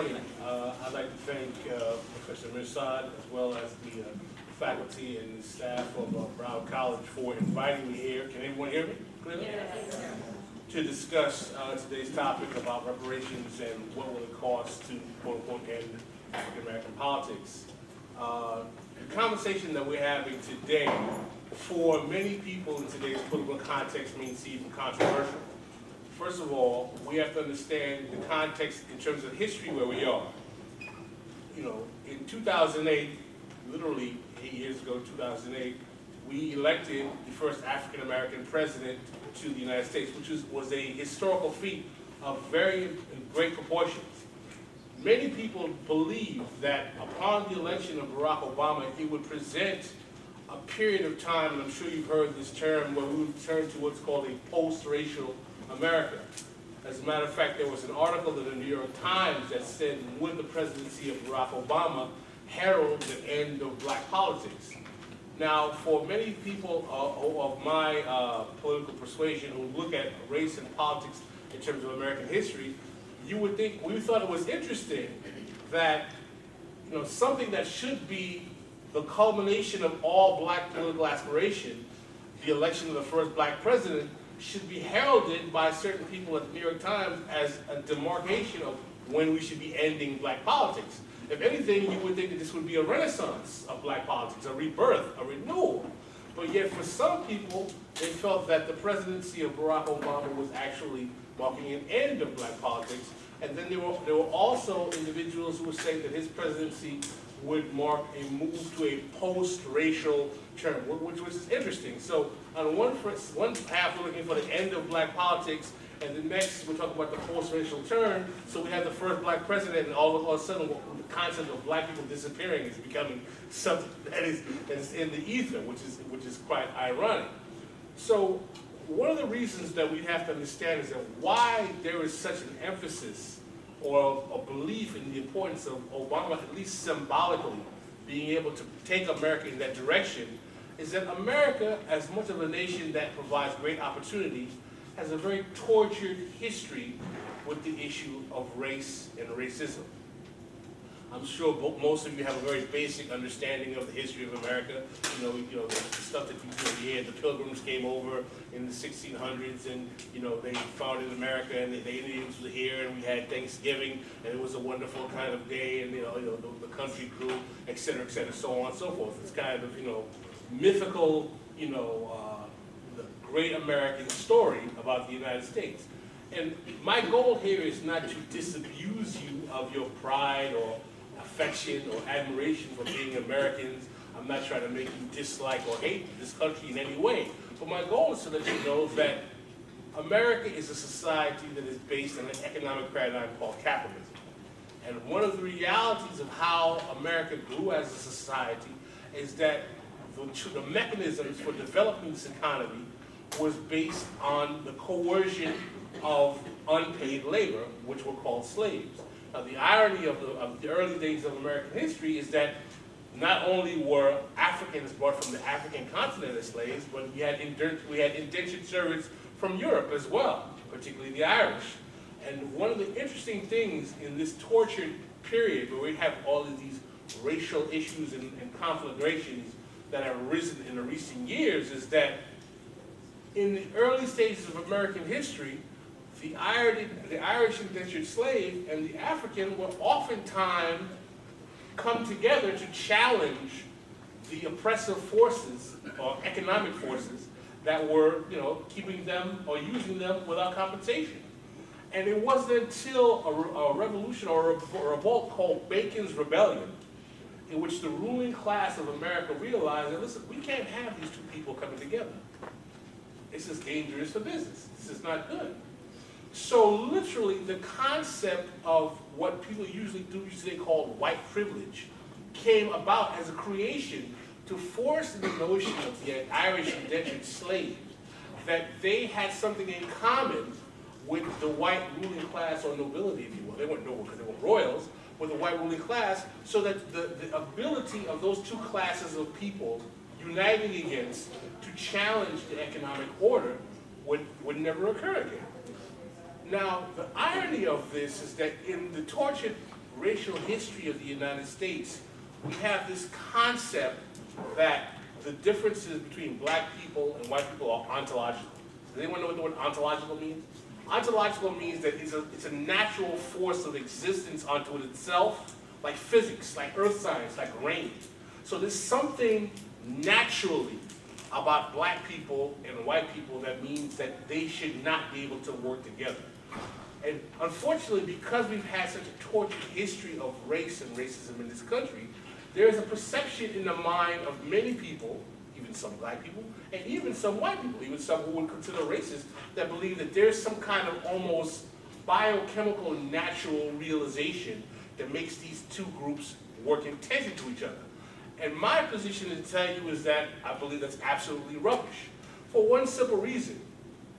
morning. I'd like to thank Professor Mirsad as well as the faculty and the staff of Brown College for inviting me here. Can everyone hear me clearly? Yes. To discuss today's topic about reparations and what will it cost to quote-unquote end African American politics. The conversation that we're having today, for many people in today's political context, means even controversial. First of all, we have to understand the context in terms of history where we are. You know, in 2008, literally 8 years ago, 2008, we elected the first African American president to the United States, which was a historical feat of very great proportions. Many people believe that upon the election of Barack Obama, it would present a period of time, and I'm sure you've heard this term, where we would turn to what's called a post-racial America. As a matter of fact, there was an article in the New York Times that said, would the presidency of Barack Obama herald the end of black politics? Now, for many people of my political persuasion who look at race and politics in terms of American history, you would think, we thought it was interesting that, you know, something that should be the culmination of all black political aspiration, the election of the first black president, should be heralded by certain people at the New York Times as a demarcation of when we should be ending black politics. If anything, you would think that this would be a renaissance of black politics, a rebirth, a renewal. But yet for some people, they felt that the presidency of Barack Obama was actually marking an end of black politics. And then there were also individuals who were saying that his presidency would mark a move to a post-racial term, which is interesting. So on one half, we're looking for the end of black politics, and the next, we're talking about the post-racial turn. So we have the first black president, and all of a sudden, the concept of black people disappearing is becoming something that is in the ether, which is quite ironic. So one of the reasons that we have to understand is that why there is such an emphasis or a belief in the importance of Obama, at least symbolically, being able to take America in that direction, is that America, as much of a nation that provides great opportunity, has a very tortured history with the issue of race and racism. I'm sure most of you have a very basic understanding of the history of America. You know the stuff that you hear. The Pilgrims came over in the 1600s, and they founded America, and the Indians were here, and we had Thanksgiving, and it was a wonderful kind of day, and the country grew, et cetera, so on and so forth. It's kind of mythical, the great American story about the United States. And my goal here is not to disabuse you of your pride or affection or admiration for being Americans. I'm not trying to make you dislike or hate this country in any way. But my goal is to let you know that America is a society that is based on an economic paradigm called capitalism. And one of the realities of how America grew as a society is that the mechanisms for developing this economy was based on the coercion of unpaid labor, which were called slaves. Now, the irony of the early days of American history is that not only were Africans brought from the African continent as slaves, but we had indentured servants from Europe as well, particularly the Irish. And one of the interesting things in this tortured period where we have all of these racial issues and conflagrations that have arisen in the recent years is that in the early stages of American history, the Irish indentured slave and the African will oftentimes come together to challenge the oppressive forces or economic forces that were, keeping them or using them without compensation. And it wasn't until a revolution or a revolt called Bacon's Rebellion, in which the ruling class of America realized that, listen, we can't have these two people coming together. This is dangerous for business. This is not good. So literally, the concept of what people usually call white privilege came about as a creation to force the notion of the Irish indentured slaves that they had something in common with the white ruling class or nobility, if you will. They weren't noble because they were royals, but the white ruling class, so that the ability of those two classes of people uniting against to challenge the economic order would never occur again. Now, the irony of this is that in the tortured racial history of the United States, we have this concept that the differences between black people and white people are ontological. Does anyone know what the word ontological means? Ontological means that it's a natural force of existence unto itself, like physics, like earth science, like rain. So there's something naturally about black people and white people that means that they should not be able to work together. And unfortunately, because we've had such a tortured history of race and racism in this country, there is a perception in the mind of many people, even some black people, and even some white people, even some who would consider racist, that believe that there's some kind of almost biochemical natural realization that makes these two groups work in tension to each other. And my position to tell you is that I believe that's absolutely rubbish. For one simple reason.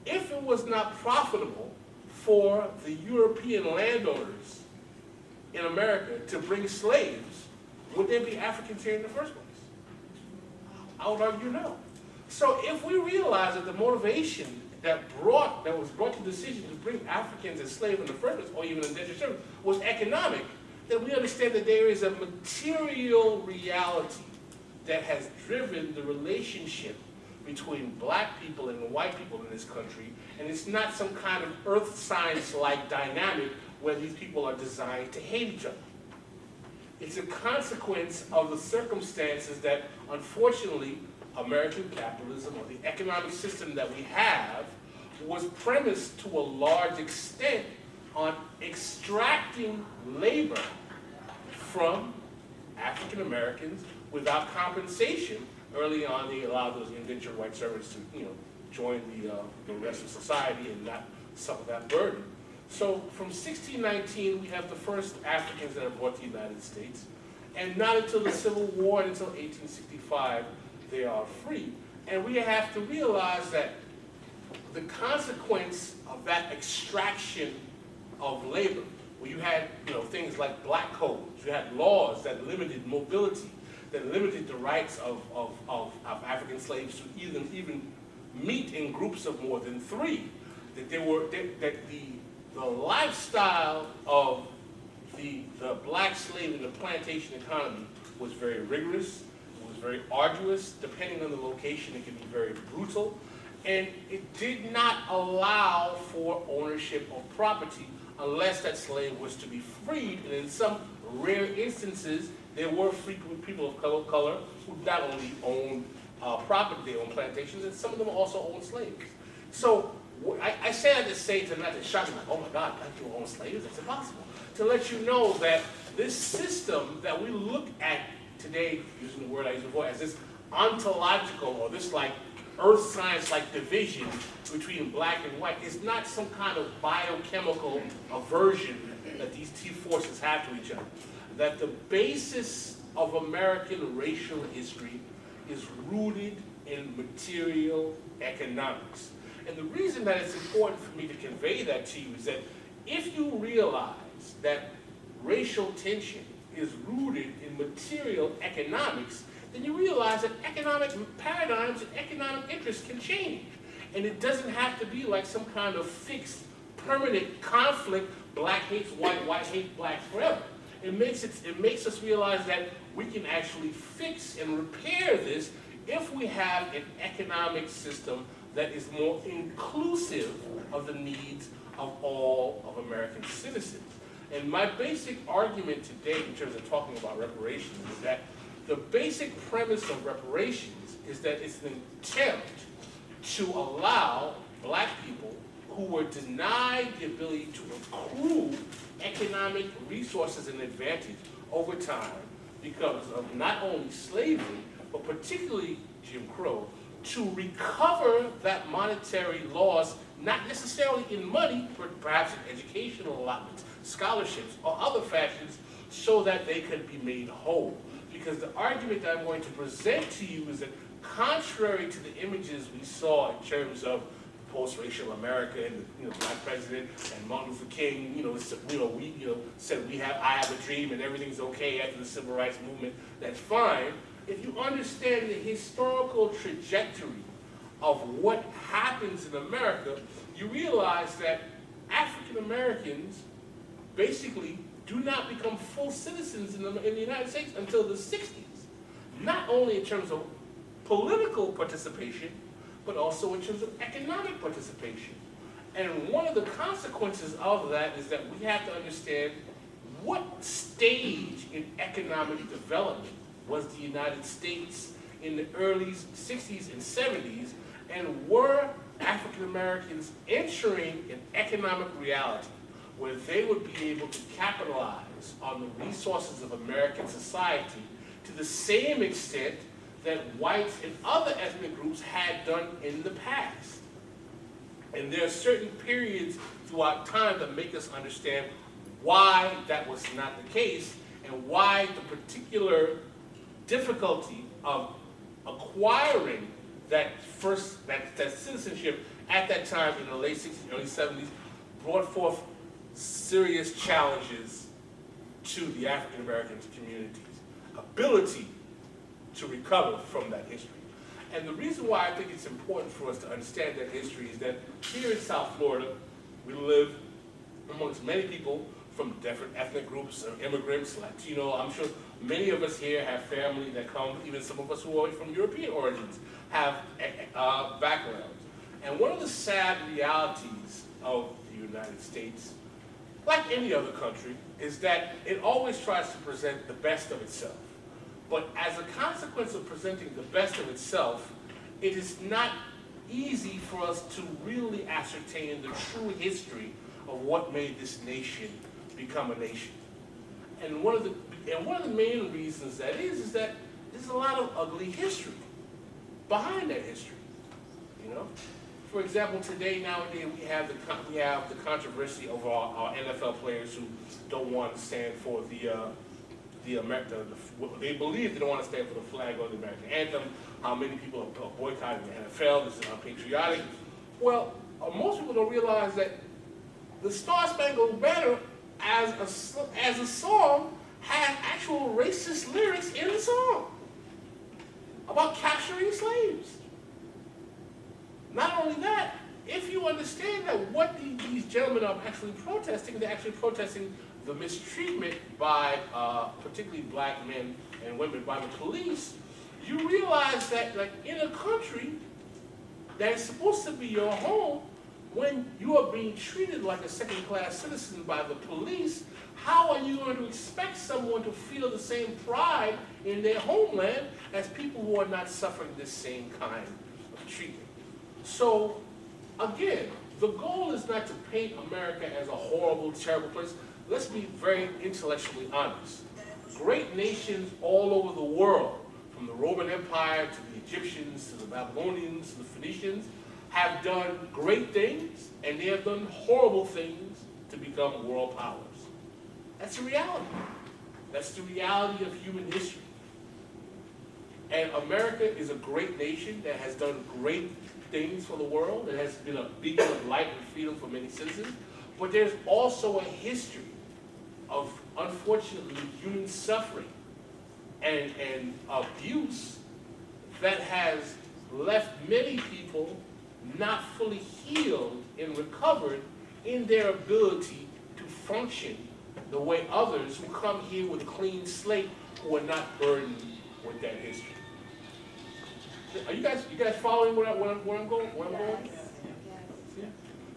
If it was not profitable for the European landowners in America to bring slaves, would there be Africans here in the first place? I would argue no. So if we realize that the motivation that was brought to the decision to bring Africans as slaves in the first place, or even indentured servants, was economic, then we understand that there is a material reality that has driven the relationship between black people and white people in this country, and it's not some kind of earth science-like dynamic where these people are designed to hate each other. It's a consequence of the circumstances that, unfortunately, American capitalism, or the economic system that we have, was premised to a large extent on extracting labor from African Americans without compensation. Early on, they allowed those indentured white servants to, join the rest of society and not suffer that burden. So from 1619, we have the first Africans that are brought to the United States, and not until the Civil War, until 1865, they are free. And we have to realize that the consequence of that extraction of labor, where you had things like black codes, you had laws that limited mobility, that limited the rights of African slaves to even meet in groups of more than three, that the lifestyle of the black slave in the plantation economy was very rigorous, it was very arduous. Depending on the location, it could be very brutal, and it did not allow for ownership of property unless that slave was to be freed. And in some rare instances, there were free people of color who not only owned property, they owned plantations, and some of them also owned slaves. So I say that to say, to not to shock you, like, oh my God, black people own slaves? That's impossible. To let you know that this system that we look at today, using the word I used before, as this ontological, or this like earth science-like division between black and white, is not some kind of biochemical aversion that these two forces have to each other. That the basis of American racial history is rooted in material economics. And the reason that it's important for me to convey that to you is that if you realize that racial tension is rooted in material economics, then you realize that economic paradigms and economic interests can change. And it doesn't have to be like some kind of fixed, permanent conflict, black hates white, white hates black forever. It makes us realize that we can actually fix and repair this if we have an economic system that is more inclusive of the needs of all of American citizens. And my basic argument today in terms of talking about reparations is that the basic premise of reparations is that it's an attempt to allow black people who were denied the ability to accrue economic resources and advantage over time because of not only slavery, but particularly Jim Crow, to recover that monetary loss, not necessarily in money, but perhaps in educational allotments, scholarships, or other fashions, so that they could be made whole. Because the argument that I'm going to present to you is that contrary to the images we saw in terms of post-racial America and the black president and Martin Luther King, said I have a dream and everything's okay after the civil rights movement, that's fine. If you understand the historical trajectory of what happens in America, you realize that African Americans basically do not become full citizens in the United States until the 60s. Not only in terms of political participation, but also in terms of economic participation. And one of the consequences of that is that we have to understand what stage in economic development was the United States in the early 60s and 70s, and were African Americans entering an economic reality where they would be able to capitalize on the resources of American society to the same extent that whites and other ethnic groups had done in the past. And there are certain periods throughout time that make us understand why that was not the case, and why the particular difficulty of acquiring that citizenship at that time in the late 60s, early 70s brought forth serious challenges to the African American community's ability to recover from that history. And the reason why I think it's important for us to understand that history is that here in South Florida, we live amongst many people from different ethnic groups, immigrants, Latino. I'm sure many of us here have family that come, even some of us who are from European origins, have backgrounds. And one of the sad realities of the United States, like any other country, is that it always tries to present the best of itself. But as a consequence of presenting the best of itself, it is not easy for us to really ascertain the true history of what made this nation become a nation. And one of the main reasons that is that there's a lot of ugly history behind that history. You know, for example, nowadays we have the controversy over our NFL players who don't want to stand for they believe they don't want to stand for the flag or the American anthem. How many people are boycotting the NFL? This is unpatriotic. Well, most people don't realize that the Star Spangled Banner, as a song, had actual racist lyrics in the song about capturing slaves. Not only that, if you understand that what these gentlemen are actually protesting, they're actually protesting the mistreatment by particularly black men and women by the police, you realize that, like, in a country that is supposed to be your home, when you are being treated like a second-class citizen by the police, how are you going to expect someone to feel the same pride in their homeland as people who are not suffering this same kind of treatment? So, again, the goal is not to paint America as a horrible, terrible place. Let's be very intellectually honest. Great nations all over the world, from the Roman Empire to the Egyptians, to the Babylonians, to the Phoenicians, have done great things, and they have done horrible things to become world powers. That's the reality. That's the reality of human history. And America is a great nation that has done great things for the world. It has been a beacon of light and freedom for many citizens. But there's also a history of, unfortunately, human suffering and abuse that has left many people not fully healed and recovered in their ability to function the way others who come here with a clean slate, who are not burdened with that history. Are you guys following where I'm going? Yeah.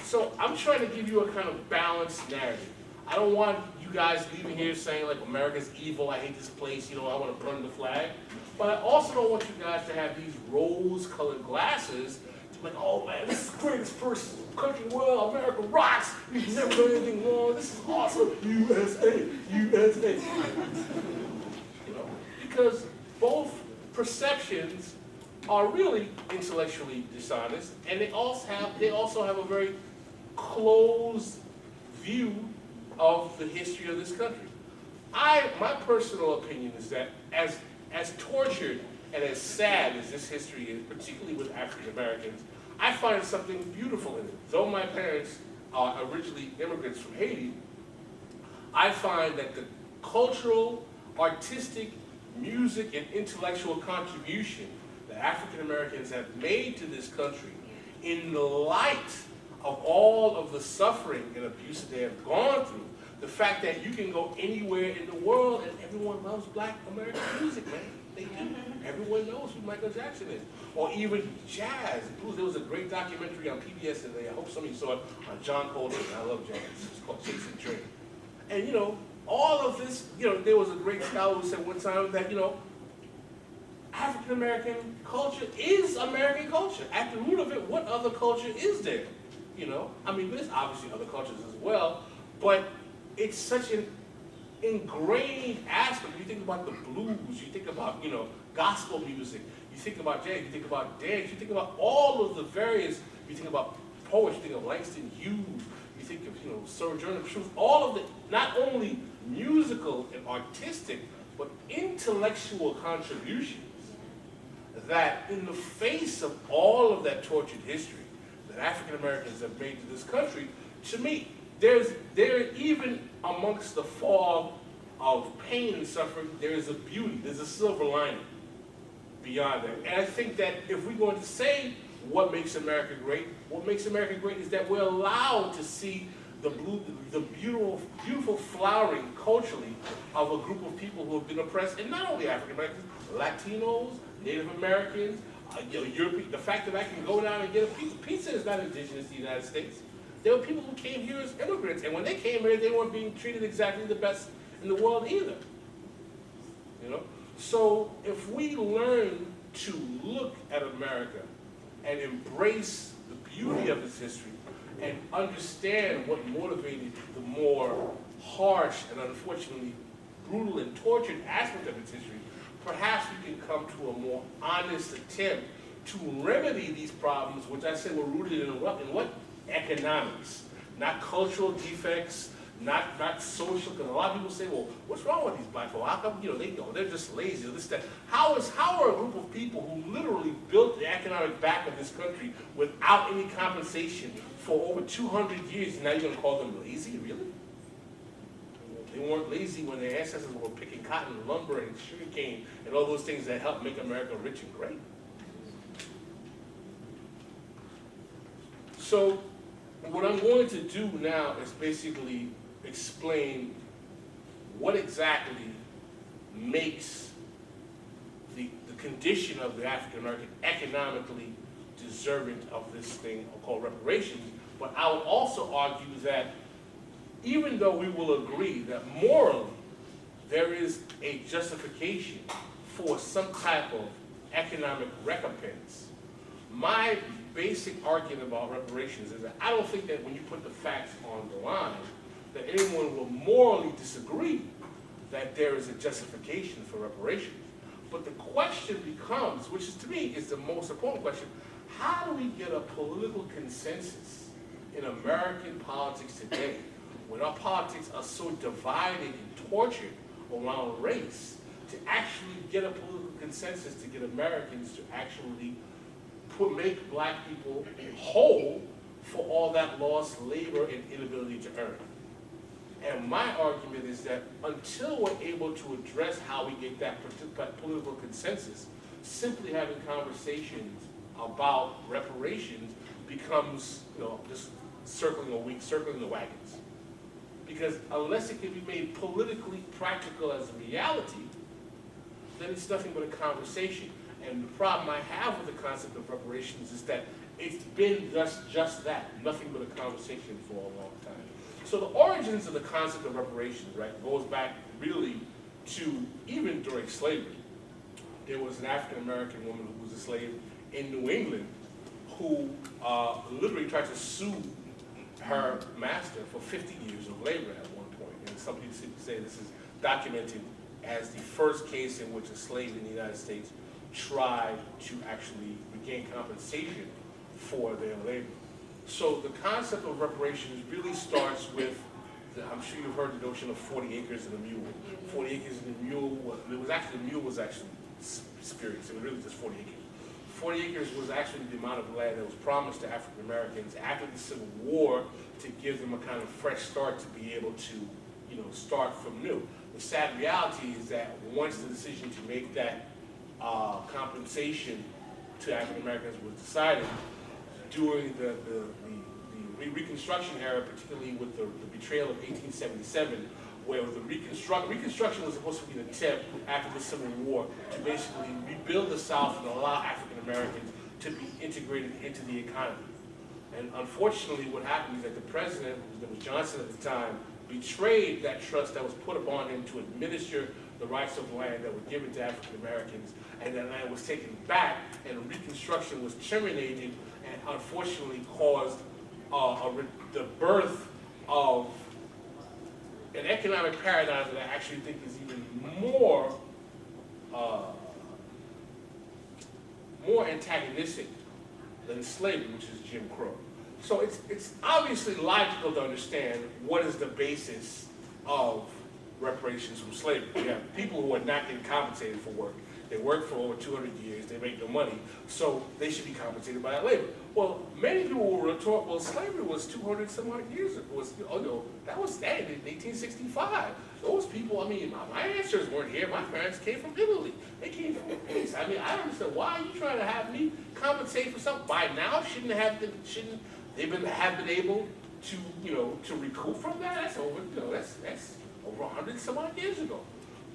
So I'm trying to give you a kind of balanced narrative. I don't want you guys leaving here saying, like, America's evil, I hate this place, I want to burn the flag. But I also don't want you guys to have these rose-colored glasses to be like, oh man, this is the greatest person in the country in the world, America rocks, we've never done anything wrong, this is awesome, USA, USA. Because both perceptions are really intellectually dishonest, and they also have a very closed view of the history of this country. My personal opinion is that as tortured and as sad as this history is, particularly with African Americans, I find something beautiful in it. Though my parents are originally immigrants from Haiti, I find that the cultural, artistic, music, and intellectual contribution that African Americans have made to this country, in the light of all of the suffering and abuse that they have gone through, The fact that you can go anywhere in the world and everyone loves black American music, man. They do. Everyone knows who Michael Jackson is. Or even jazz, blues. There was a great documentary on PBS today. I hope some of you saw it on John Coltrane. I love jazz. It's called Chasing Train. And, you know, all of this, you know, there was a great scholar who said one time that, you know, African American culture is American culture. At the root of it, what other culture is there? You know, I mean, there's obviously other cultures as well, but it's such an ingrained aspect. You think about the blues, you think about, you know, gospel music, you think about jazz, you think about dance, you think about all of the various, you think about poets, you think of Langston Hughes, you think of, you know, Sojourner Truth, all of the, not only musical and artistic, but intellectual contributions that in the face of all of that tortured history that African Americans have made to this country, to me, there even amongst the fog of pain and suffering, there is a beauty, there's a silver lining beyond that. And I think that if we're going to say what makes America great, what makes America great is that we're allowed to see the beautiful flowering culturally of a group of people who have been oppressed, and not only African Americans, Latinos, Native Americans, you know, European. The fact that I can go down and get a pizza. Pizza is not indigenous to the United States. There were people who came here as immigrants, and when they came here, they weren't being treated exactly the best in the world either. You know? So if we learn to look at America and embrace the beauty of its history and understand what motivated the more harsh and unfortunately brutal and tortured aspect of its history, perhaps we can come to a more honest attempt to remedy these problems, which I say were rooted in what? Economics, not cultural defects, not social. Because a lot of people say, well, what's wrong with these black folk? How come, you know, they're just lazy or this, that. How are a group of people who literally built the economic back of this country without any compensation for over 200 years, and now you're going to call them lazy? Really? They weren't lazy when their ancestors were picking cotton, lumber, and sugarcane, and all those things that helped make America rich and great. So what I'm going to do now is basically explain what exactly makes the condition of the African American economically deserving of this thing called reparations. But I will also argue that even though we will agree that morally there is a justification for some type of economic recompense, my basic argument about reparations is that I don't think that when you put the facts on the line, that anyone will morally disagree that there is a justification for reparations. But the question becomes, which is to me is the most important question, how do we get a political consensus in American politics today when our politics are so divided and tortured around race to actually get a political consensus to get Americans to actually make black people whole for all that lost labor and inability to earn. And my argument is that until we're able to address how we get that political consensus, simply having conversations about reparations becomes, you know, just circling the wagons. Because unless it can be made politically practical as a reality, then it's nothing but a conversation. And the problem I have with the concept of reparations is that it's been just that, nothing but a conversation for a long time. So the origins of the concept of reparations, right, goes back really to even during slavery. There was an African American woman who was a slave in New England who literally tried to sue her master for 50 years of labor at one point. And some people say this is documented as the first case in which a slave in the United States tried to actually regain compensation for their labor. So the concept of reparations really starts with, I'm sure you've heard the notion of 40 acres and a mule. 40 acres and a mule, the mule was actually spurious. It was really just 40 acres. 40 acres was actually the amount of land that was promised to African Americans after the Civil War to give them a kind of fresh start to be able to, you know, start from new. The sad reality is that once the decision to make that compensation to African Americans was decided, during the Reconstruction Era, particularly with the betrayal of 1877, where the Reconstruction was supposed to be an attempt after the Civil War to basically rebuild the South and allow African Americans to be integrated into the economy. And unfortunately, what happened is that the president, whose name was Johnson at the time, betrayed that trust that was put upon him to administer the rights of land that were given to African Americans, and that land was taken back, and Reconstruction was terminated, and unfortunately caused the birth of an economic paradigm that I actually think is even more antagonistic than slavery, which is Jim Crow. So it's obviously logical to understand what is the basis of reparations from slavery. You have people who are not getting compensated for work. They work for over 200 years, they make no money, so they should be compensated by that labor. Well, many people will retort, well, slavery was 200 some odd years ago. That was that in 1865. Those people, I mean, my ancestors weren't here. My parents came from Italy. They came from Greece. I mean, I don't understand, why are you trying to have me compensate for something? By now, shouldn't they have been able to recoup from that? That's over, that's over 100 some odd years ago.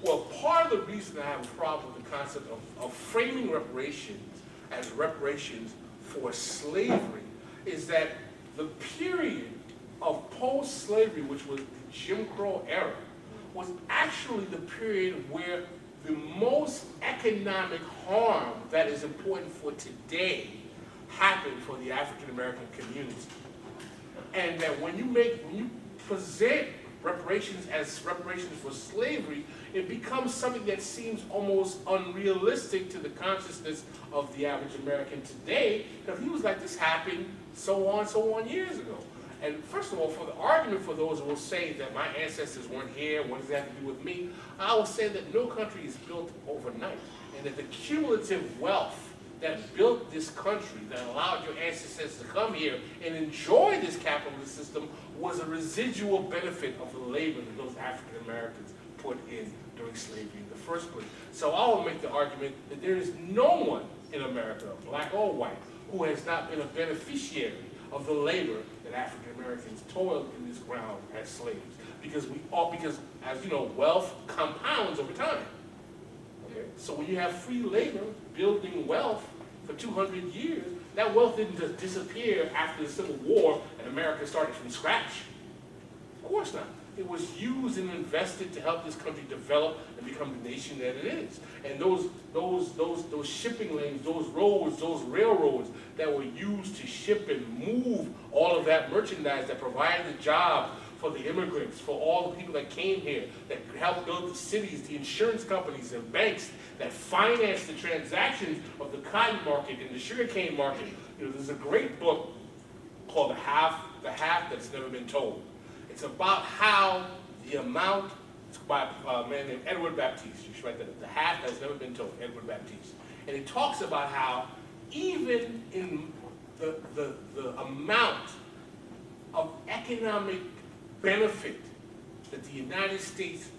Well, part of the reason I have a problem with the concept of framing reparations as reparations for slavery is that the period of post-slavery, which was the Jim Crow era, was actually the period where the most economic harm that is important for today happened for the African American community. And that when you present reparations as reparations for slavery, it becomes something that seems almost unrealistic to the consciousness of the average American today, because he was like, this happened so on years ago. And first of all, for the argument for those who will say that my ancestors weren't here, what does that have to do with me? I will say that no country is built overnight, and that the cumulative wealth that built this country, that allowed your ancestors to come here and enjoy this capitalist system, was a residual benefit of the labor that those African Americans put in during slavery in the first place. So I will make the argument that there is no one in America, black or white, who has not been a beneficiary of the labor that African Americans toiled in this ground as slaves. Because as you know, wealth compounds over time. Okay? So when you have free labor building wealth for 200 years, that wealth didn't just disappear after the Civil War and America started from scratch. Of course not. It was used and invested to help this country develop and become the nation that it is. And those shipping lanes, those roads, those railroads that were used to ship and move all of that merchandise that provided the jobs for the immigrants, for all the people that came here, that helped build the cities, the insurance companies and banks that financed the transactions of the cotton market and the sugarcane market. There's a great book called The Half That's Never Been Told. It's about how the amount, it's by a man named Edward Baptiste. You should write that up. The Half That's Never Been Told, Edward Baptiste. And it talks about how even in the amount of economic benefit that the United States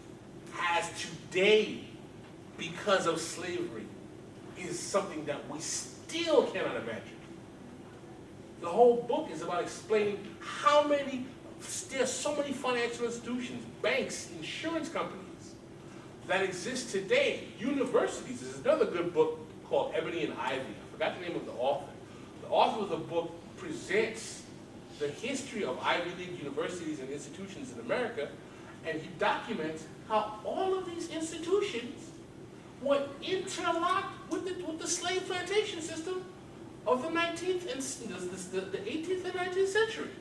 has today because of slavery is something that we still cannot imagine. The whole book is about explaining how there's so many financial institutions, banks, insurance companies that exist today. Universities. There's another good book called Ebony and Ivy. I forgot the name of the author. The author of the book presents the history of Ivy League universities and institutions in America, and he documents how all of these institutions were interlocked with the slave plantation system of the 19th and the 18th and 19th century.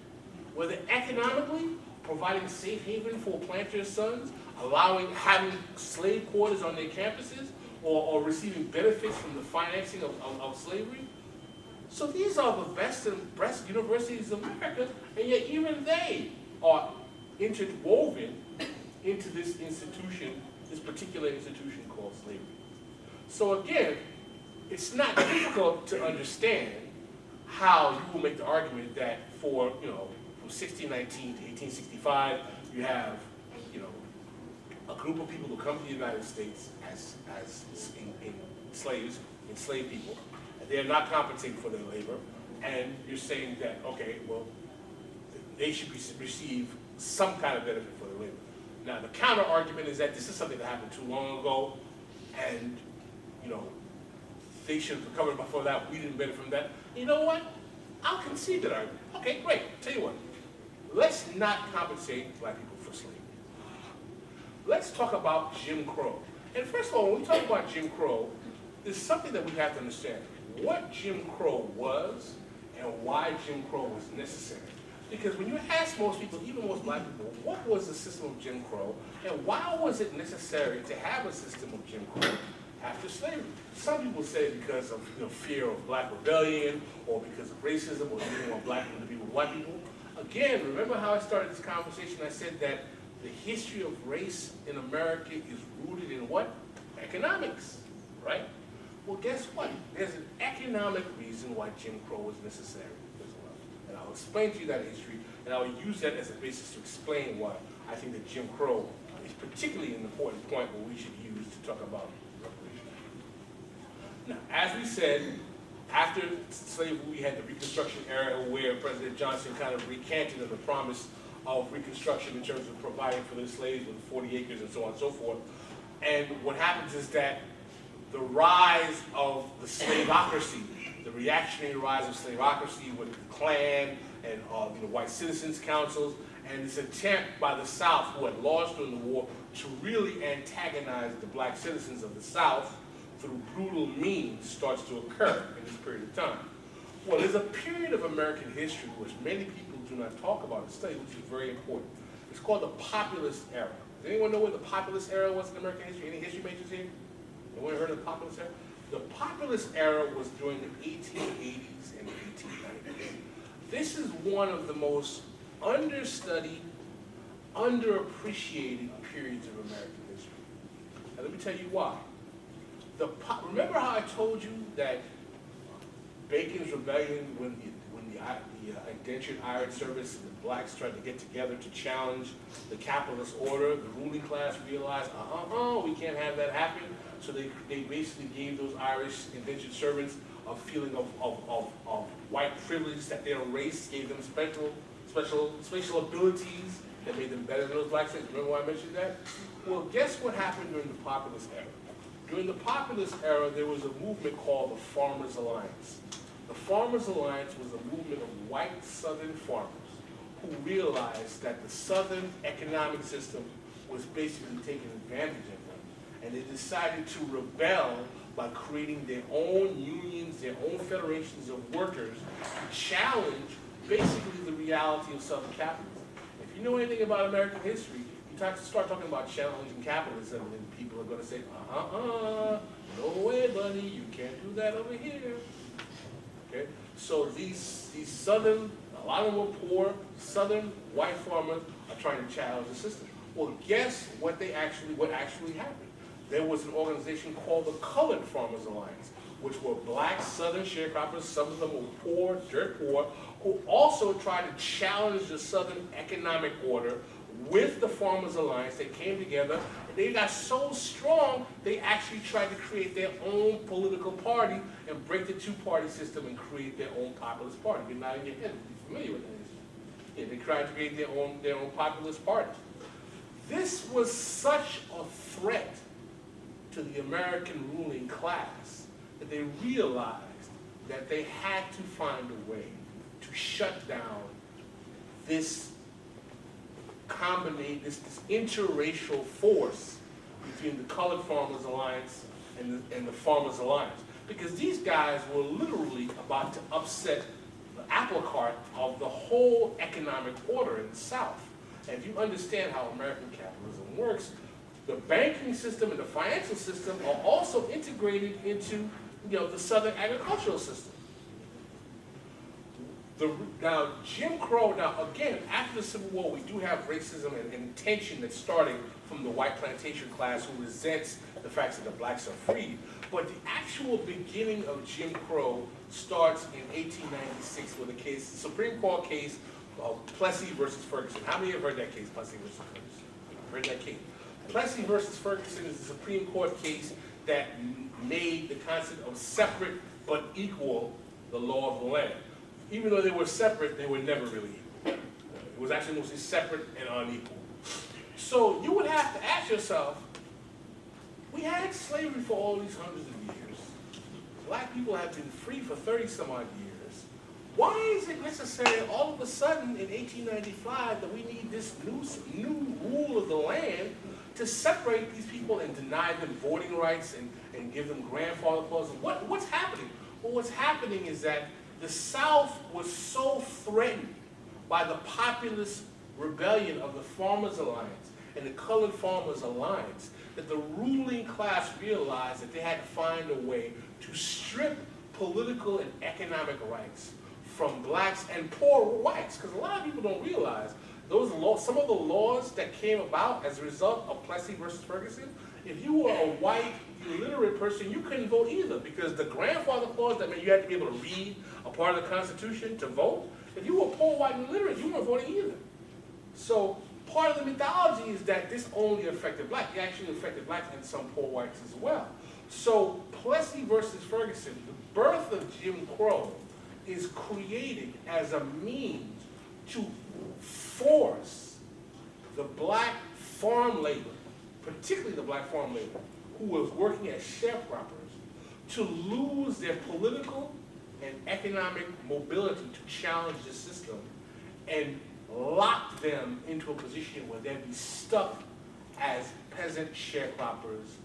Whether economically, providing safe haven for planters' sons, having slave quarters on their campuses, or receiving benefits from the financing of slavery. So these are the best and best universities of America, and yet even they are interwoven into this institution, this particular institution called slavery. So again, it's not difficult to understand how you will make the argument that from 1619 to 1865, you have, a group of people who come to the United States as enslaved people, and they are not compensated for their labor, and you're saying that, okay, well, they should receive some kind of benefit for their labor. Now, the counter argument is that this is something that happened too long ago, and they should have recovered before that. We didn't benefit from that. You know what? I'll concede that argument. Okay, great. Tell you what. Let's not compensate black people for slavery. Let's talk about Jim Crow. And first of all, when we talk about Jim Crow, there's something that we have to understand. What Jim Crow was and why Jim Crow was necessary. Because when you ask most people, even most black people, what was the system of Jim Crow and why was it necessary to have a system of Jim Crow after slavery? Some people say because of fear of black rebellion or because of racism or they didn't want black people to be with white people. Again, remember how I started this conversation? I said that the history of race in America is rooted in what? Economics, right? Well, guess what? There's an economic reason why Jim Crow was necessary as well. And I'll explain to you that history, and I'll use that as a basis to explain why I think that Jim Crow is particularly an important point where we should use to talk about reparations. Now, as we said, after slavery, we had the Reconstruction Era where President Johnson kind of recanted of the promise of Reconstruction in terms of providing for the slaves with 40 acres and so on and so forth. And what happens is that the rise of the slaveocracy, the reactionary rise of slaveocracy with the Klan and the White Citizens Councils, and this attempt by the South, who had lost during the war, to really antagonize the black citizens of the South through brutal means starts to occur in this period of time. Well, there's a period of American history which many people do not talk about and study, which is very important. It's called the Populist Era. Does anyone know what the Populist Era was in American history? Any history majors here? Anyone heard of the Populist Era? The Populist Era was during the 1880s and 1890s. This is one of the most understudied, underappreciated periods of American history. Now, let me tell you why. Remember how I told you that Bacon's Rebellion, when the Indentured Servants and the blacks tried to get together to challenge the capitalist order, the ruling class realized, we can't have that happen. So they basically gave those Irish indentured servants a feeling of white privilege, that their race gave them special abilities that made them better than those blacks. Remember why I mentioned that? Well, guess what happened during the Populist Era? During the Populist Era, there was a movement called the Farmers Alliance. The Farmers Alliance was a movement of white Southern farmers who realized that the Southern economic system was basically taking advantage of them. And they decided to rebel by creating their own unions, their own federations of workers to challenge basically the reality of Southern capitalism. If you know anything about American history, you start talking about challenging capitalism, and people are going to say, no way, buddy, you can't do that over here. Okay? So these Southern, a lot of them were poor, Southern white farmers are trying to challenge the system. Well, guess what actually happened? There was an organization called the Colored Farmers Alliance, which were black Southern sharecroppers, some of them were poor, dirt poor, who also tried to challenge the Southern economic order with the Farmers Alliance. They came together, and they got so strong, they actually tried to create their own political party and break the two-party system and create their own populist party. You're not in your head, you're familiar with that. Yeah, they tried to create their own populist party. This was such a threat to the American ruling class that they realized that they had to find a way to shut down this this interracial force between the Colored Farmers Alliance and the Farmers Alliance. Because these guys were literally about to upset the apple cart of the whole economic order in the South. And if you understand how American capitalism works, the banking system and the financial system are also integrated into the Southern agricultural system. Now, Jim Crow, again, after the Civil War, we do have racism and tension that's starting from the white plantation class who resents the fact that the blacks are freed. But the actual beginning of Jim Crow starts in 1896 with a Supreme Court case of Plessy versus Ferguson. How many have heard that case, Plessy versus Ferguson? Heard that case? Plessy versus Ferguson is a Supreme Court case that made the concept of separate but equal the law of the land. Even though they were separate, they were never really equal. It was actually mostly separate and unequal. So you would have to ask yourself, we had slavery for all these hundreds of years. Black people have been free for 30 some odd years. Why is it necessary all of a sudden in 1895 that we need this new rule of the land to separate these people and deny them voting rights and give them grandfather clauses? What's happening? Well, what's happening is that the South was so threatened by the populist rebellion of the Farmers Alliance and the Colored Farmers Alliance that the ruling class realized that they had to find a way to strip political and economic rights from blacks and poor whites. Because a lot of people don't realize those laws, some of the laws that came about as a result of Plessy versus Ferguson, if you were a white, illiterate person, you couldn't vote either, because the grandfather clause that meant you had to be able to read a part of the Constitution to vote, if you were poor, white, and illiterate, you weren't voting either. So part of the mythology is that this only affected blacks. It actually affected blacks and some poor whites as well. So Plessy versus Ferguson, the birth of Jim Crow, is created as a means to force the black farm labor, particularly the black farm labor, who was working as sharecroppers, to lose their political and economic mobility to challenge the system and lock them into a position where they'd be stuck as peasant sharecroppers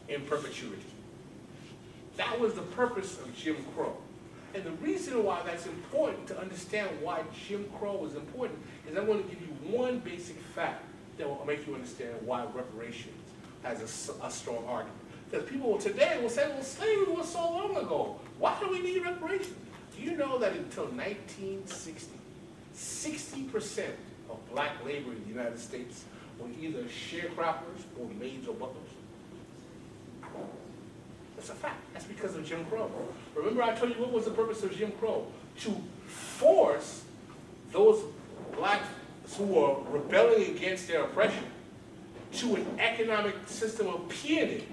in perpetuity. That was the purpose of Jim Crow. And the reason why that's important, to understand why Jim Crow is important, is I'm going to give you one basic fact that will make you understand why reparations has a strong argument. Because people today will say, well, slavery was so long ago. Why do we need reparations? Do you know that until 1960, 60% of black labor in the United States were either sharecroppers or maids or butlers? That's a fact. That's because of Jim Crow. Remember I told you what was the purpose of Jim Crow? To force those blacks who were rebelling against their oppression to an economic system of peonage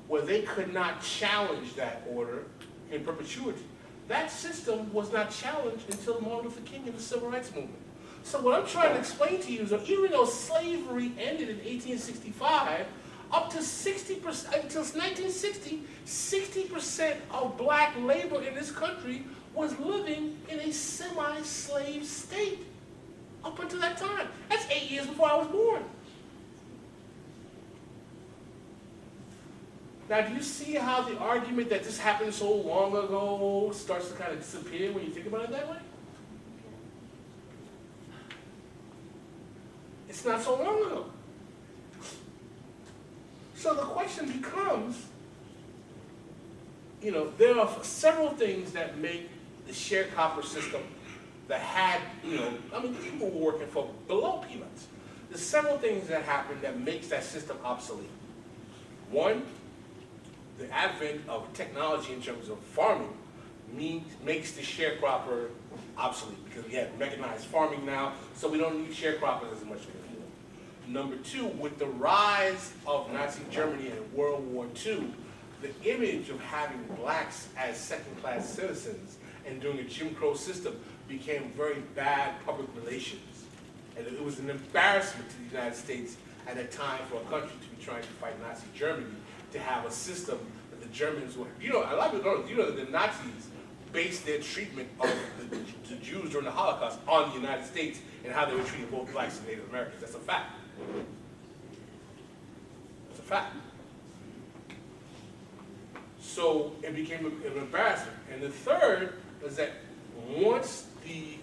where they could not challenge that order in perpetuity. That system was not challenged until Martin Luther King and the Civil Rights Movement. So what I'm trying to explain to you is that even though slavery ended in 1865, up to 60%, until 1960, 60% of black labor in this country was living in a semi-slave state up until that time. That's 8 years before I was born. Now, do you see how the argument that this happened so long ago starts to kind of disappear when you think about it that way? It's not so long ago. So the question becomes, there are several things that make the sharecropper system that had, people were working for below peanuts. There's several things that happen that makes that system obsolete. One, the advent of technology in terms of farming makes the sharecropper obsolete, because we have mechanized farming now, so we don't need sharecroppers as much anymore. Number two, with the rise of Nazi Germany in World War II, the image of having blacks as second-class citizens and doing a Jim Crow system became very bad public relations. And it was an embarrassment to the United States at a time for a country to be trying to fight Nazi Germany, to have a system that the Germans were, a lot of people don't know, that the Nazis based their treatment of the Jews during the Holocaust on the United States and how they were treating both blacks and Native Americans. That's a fact. That's a fact. So it became an embarrassment. And the third is that once the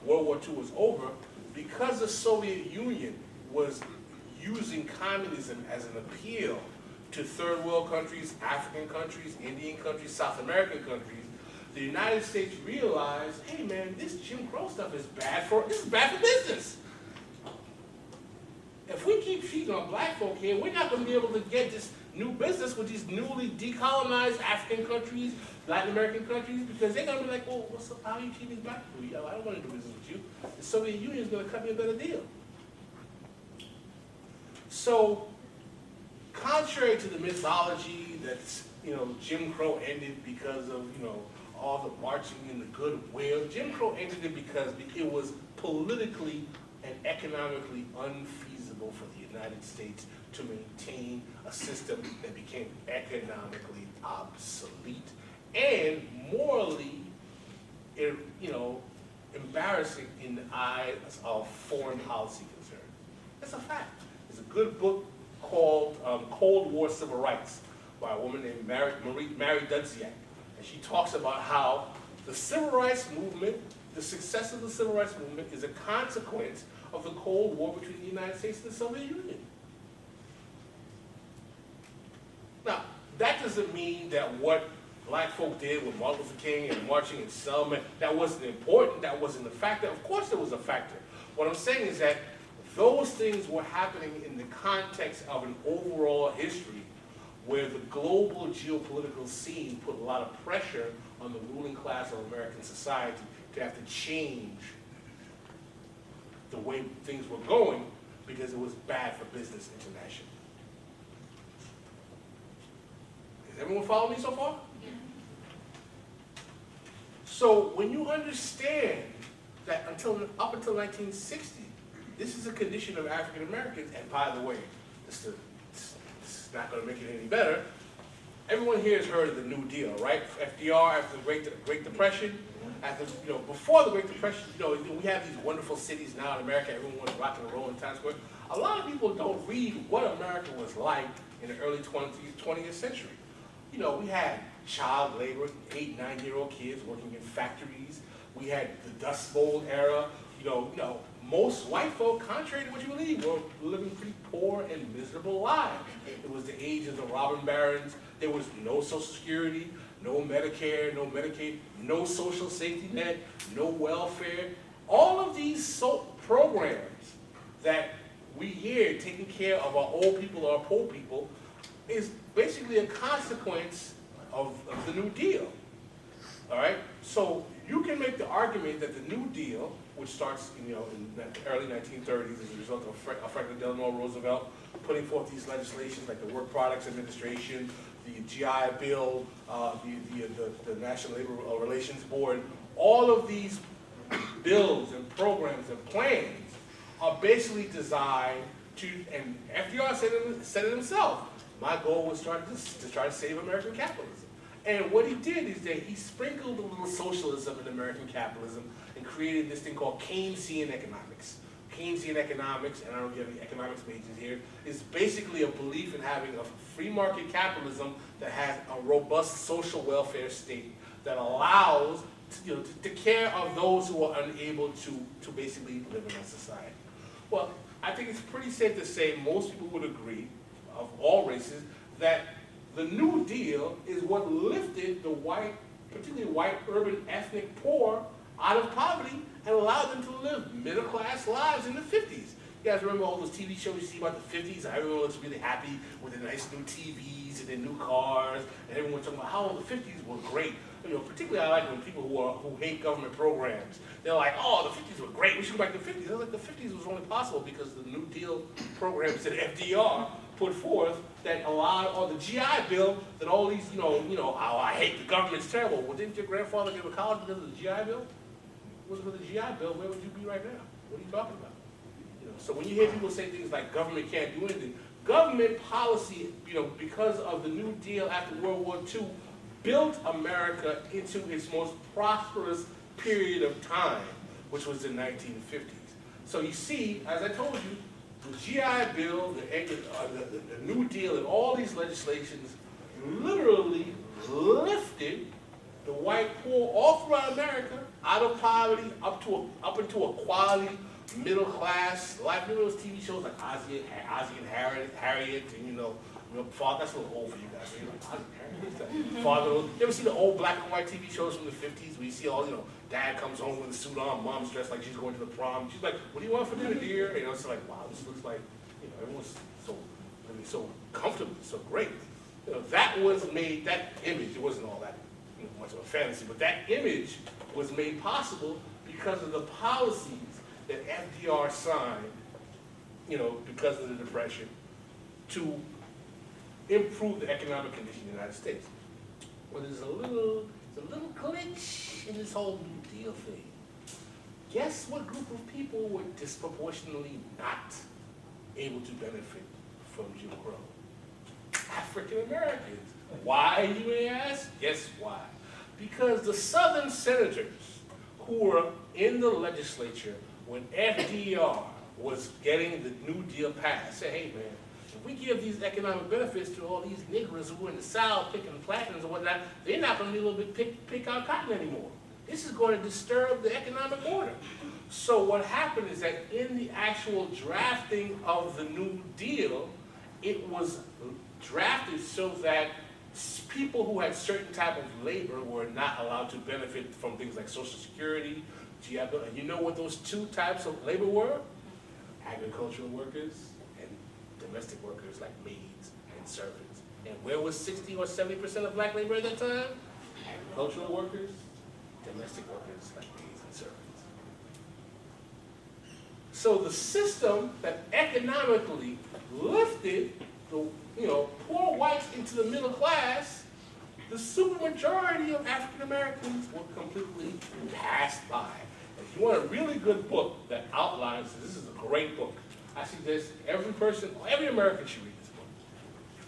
World War II was over, because the Soviet Union was using communism as an appeal to third world countries, African countries, Indian countries, South American countries, the United States realized, hey man, this Jim Crow stuff is bad for business. If we keep cheating on black folk here, we're not going to be able to get this new business with these newly decolonized African countries, Latin American countries, because they're going to be like, well, what's up? How are you treating these black people? I don't want to do business with you. The Soviet Union is going to cut me a better deal. So, contrary to the mythology that Jim Crow ended because of all the marching and the goodwill. Jim Crow ended it because it was politically and economically unfeasible for the United States to maintain a system that became economically obsolete and morally, embarrassing in the eyes of foreign policy concerns. That's a fact. There's a good book called Cold War Civil Rights by a woman named Mary Dudziak. And she talks about how the civil rights movement, the success of the civil rights movement is a consequence of the Cold War between the United States and the Soviet Union. Now, that doesn't mean that what black folk did with Martin Luther King and marching in Selma, that wasn't important, that wasn't a factor. Of course it was a factor. What I'm saying is that those things were happening in the context of an overall history where the global geopolitical scene put a lot of pressure on the ruling class of American society to have to change the way things were going because it was bad for business internationally. Does everyone follow me so far? Yeah. So when you understand that up until 1960, this is a condition of African Americans, and by the way, this is not going to make it any better. Everyone here has heard of the New Deal, right? FDR after the Great Depression. Before the Great Depression, we have these wonderful cities now in America. Everyone's rocking and rolling in Times Square. A lot of people don't read what America was like in the early 20th century. We had child labor, 8, 9-year-old kids working in factories. We had the Dust Bowl era. Most white folk, contrary to what you believe, were living pretty poor and miserable lives. It was the age of the robber barons. There was no Social Security, no Medicare, no Medicaid, no social safety net, no welfare. All of these programs that we hear taking care of our old people or our poor people is basically a consequence of the New Deal. All right? So you can make the argument that the New Deal, which starts in the early 1930s as a result of Franklin Delano Roosevelt putting forth these legislations like the Work Products Administration, the GI Bill, the National Labor Relations Board, all of these bills and programs and plans are basically designed to, and FDR said it himself, my goal was to try to save American capitalism. And what he did is that he sprinkled a little socialism in American capitalism and created this thing called Keynesian economics. Keynesian economics, and I don't know if you have any economics majors here, is basically a belief in having a free market capitalism that has a robust social welfare state that allows to care of those who are unable to basically live in a society. Well, I think it's pretty safe to say most people would agree, of all races, that the New Deal is what lifted the white, particularly white urban ethnic poor, out of poverty and allowed them to live middle-class lives in the 50s. You guys remember all those TV shows you see about the 50s? Everyone looks really happy with their nice new TVs and their new cars, and everyone talking about how the 50s were great. Particularly I like when people who hate government programs, they're like, oh, the 50s were great, we should go back to the 50s. I was like, the 50s was only possible because the New Deal programs that FDR put forth that allowed, or the GI Bill, that all these, oh, I hate the government's terrible. Well, didn't your grandfather go to college because of the GI Bill? If it wasn't for the GI Bill, where would you be right now? What are you talking about? So when you hear people say things like government can't do anything, government policy, because of the New Deal after World War II, built America into its most prosperous period of time, which was the 1950s. So you see, as I told you, the GI Bill, the New Deal, and all these legislations literally lifted the white poor all throughout America out of poverty up into a quality middle class life. Remember those TV shows like Ozzie and Harriet, and Father, that's a little old for you guys. Father, you ever see the old black and white TV shows from the 50s where you see all, dad comes home with a suit on, mom's dressed like she's going to the prom. She's like, what do you want for dinner, dear? It's like, wow, this looks like, everyone's so comfortable, so great. That was made, that image, it wasn't all that much of a fantasy, but that image was made possible because of the policies that FDR signed, because of the Depression, to improve the economic condition in the United States. Well, there's a little There's a little glitch in this whole New Deal thing. Guess what group of people were disproportionately not able to benefit from Jim Crow? African Americans. Why, you may ask? Guess why? Because the Southern senators who were in the legislature when FDR was getting the New Deal passed said, hey man, if we give these economic benefits to all these Negroes who are in the South picking platinums and whatnot, they're not going to be able to pick out cotton anymore. This is going to disturb the economic order. So what happened is that in the actual drafting of the New Deal, it was drafted so that people who had certain type of labor were not allowed to benefit from things like Social Security, GI Bill. And you know what those two types of labor were? Agricultural workers and domestic workers like maids and servants. And where was 60 or 70% of black labor at that time? Agricultural workers, domestic workers like maids and servants. So the system that economically lifted the poor whites into the middle class, the supermajority of African Americans were completely passed by. If you want a really good book that outlines this is a great book. I suggest every American should read this book.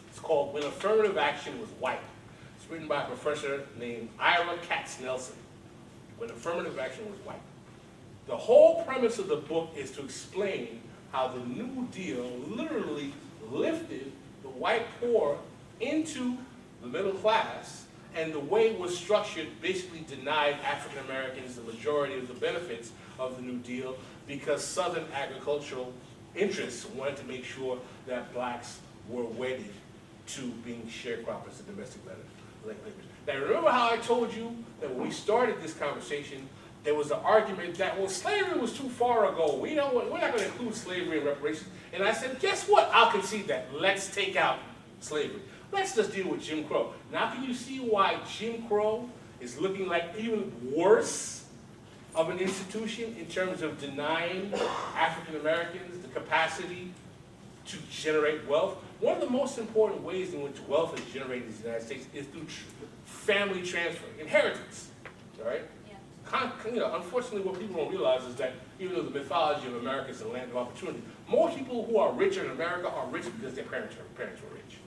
It's called When Affirmative Action Was White. It's written by a professor named Ira Katz-Nelson. When Affirmative Action Was White. The whole premise of the book is to explain how the New Deal literally lifted the white poor into the middle class, and the way it was structured basically denied African Americans the majority of the benefits of the New Deal because Southern agricultural interests wanted to make sure that blacks were wedded to being sharecroppers and domestic laborers. Now remember how I told you that when we started this conversation, there was an argument that, well, slavery was too far ago. We're not going to include slavery in reparations. And I said, guess what? I'll concede that. Let's take out slavery. Let's just deal with Jim Crow. Now can you see why Jim Crow is looking like even worse of an institution in terms of denying African Americans the capacity to generate wealth? One of the most important ways in which wealth is generated in the United States is through family transfer, inheritance, all right? Unfortunately, what people don't realize is that even though the mythology of America is a land of opportunity, most people who are richer in America are rich because their parents were rich.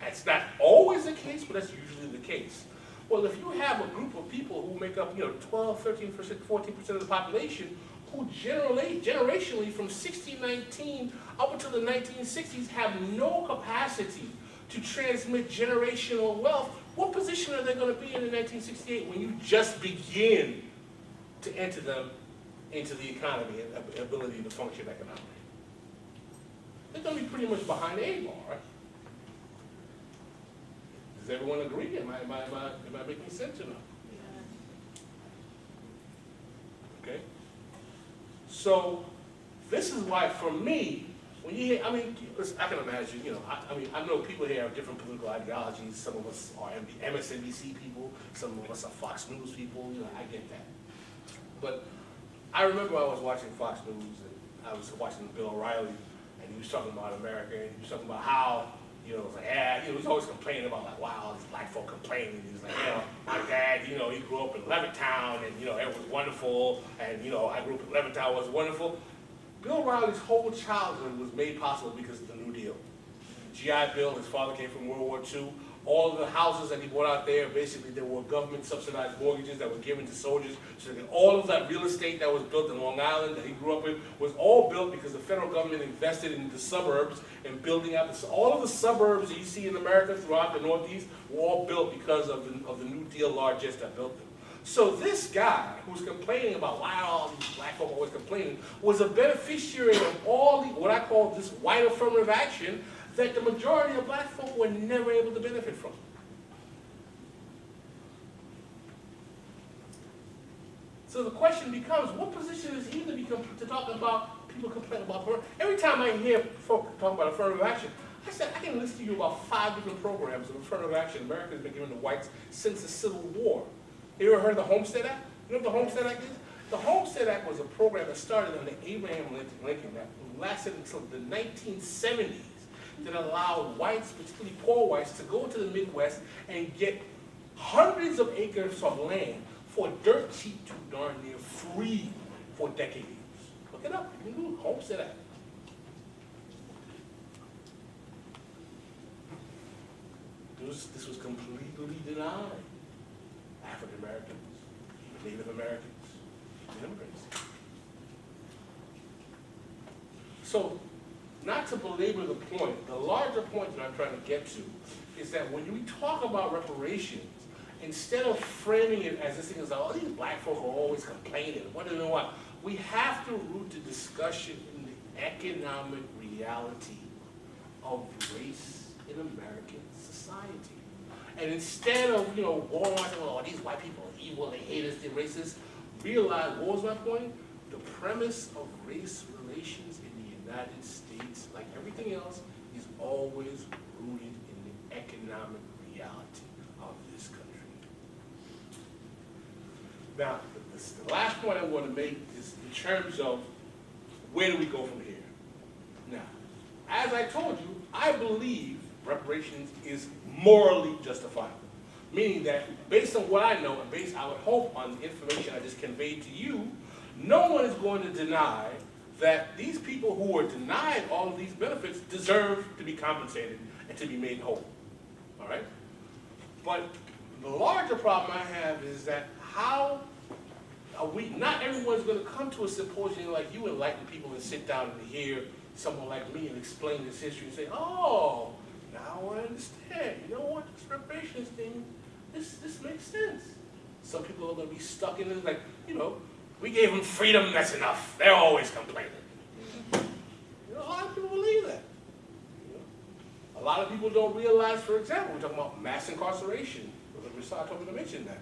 That's not always the case, but that's usually the case. Well, if you have a group of people who make up 12, 13%, 14% of the population, who generationally from 1619 up until the 1960s have no capacity to transmit generational wealth, what position are they going to be in 1968 when you just begin to enter them into the economy and ability to function economically? They're going to be pretty much behind the 8 ball, right? Does everyone agree? Am I making sense or not? Okay. So this is why, for me, when you hear, listen, I can imagine, I know people here have different political ideologies. Some of us are MSNBC people. Some of us are Fox News people. I get that. But I remember I was watching Fox News, and I was watching Bill O'Reilly, and he was talking about America, and he was talking about how, he was always complaining about, like, wow, these black folk complaining. He was like, my dad, he grew up in Levittown, and, it was wonderful, and, I grew up in Levittown, it was wonderful. Bill O'Reilly's whole childhood was made possible because of the New Deal. GI Bill, his father came from World War II. All of the houses that he bought out there, basically there were government subsidized mortgages that were given to soldiers. So that all of that real estate that was built in Long Island that he grew up in was all built because the federal government invested in the suburbs and building out all of the suburbs that you see in America throughout the Northeast were all built because of the New Deal largesse that built them. So this guy who's complaining about why all these black folk always complaining was a beneficiary of all what I call this white affirmative action that the majority of black folk were never able to benefit from. So the question becomes, what position is he to talk about people complaining about affirmative? Every time I hear folk talk about affirmative action, I said, I can list to you about 5 different programs of affirmative action America has been giving to whites since the Civil War. You ever heard of the Homestead Act? You know what the Homestead Act is? The Homestead Act was a program that started under Abraham Lincoln that lasted until the 1970s that allowed whites, particularly poor whites, to go to the Midwest and get hundreds of acres of land for dirt cheap to darn near free for decades. Look it up. You can do Homestead Act. This was completely denied African Americans, Native Americans, immigrants. So, not to belabor the point, the larger point that I'm trying to get to is that when we talk about reparations, instead of framing it as this thing is, oh, these black folk are always complaining, what do you know what? We have to root the discussion in the economic reality of race in American society. And instead of, going on saying, oh, these white people are evil, they hate us, they're racist, realize, what was my point? The premise of race relations in the United States, like everything else, is always rooted in the economic reality of this country. Now, the last point I want to make is in terms of where do we go from here? Now, as I told you, I believe reparations is morally justifiable. Meaning that based on what I know and based, I would hope, on the information I just conveyed to you, no one is going to deny that these people who were denied all of these benefits deserve to be compensated and to be made whole. All right? But the larger problem I have is that how are we, not everyone's going to come to a symposium like you enlighten people and sit down and hear someone like me and explain this history and say, oh, now I understand. You know what, this reparations thing, this makes sense. Some people are going to be stuck in it like, we gave them freedom, that's enough. They're always complaining. A lot of people believe that. A lot of people don't realize, for example, we're talking about mass incarceration. I told me to mention that.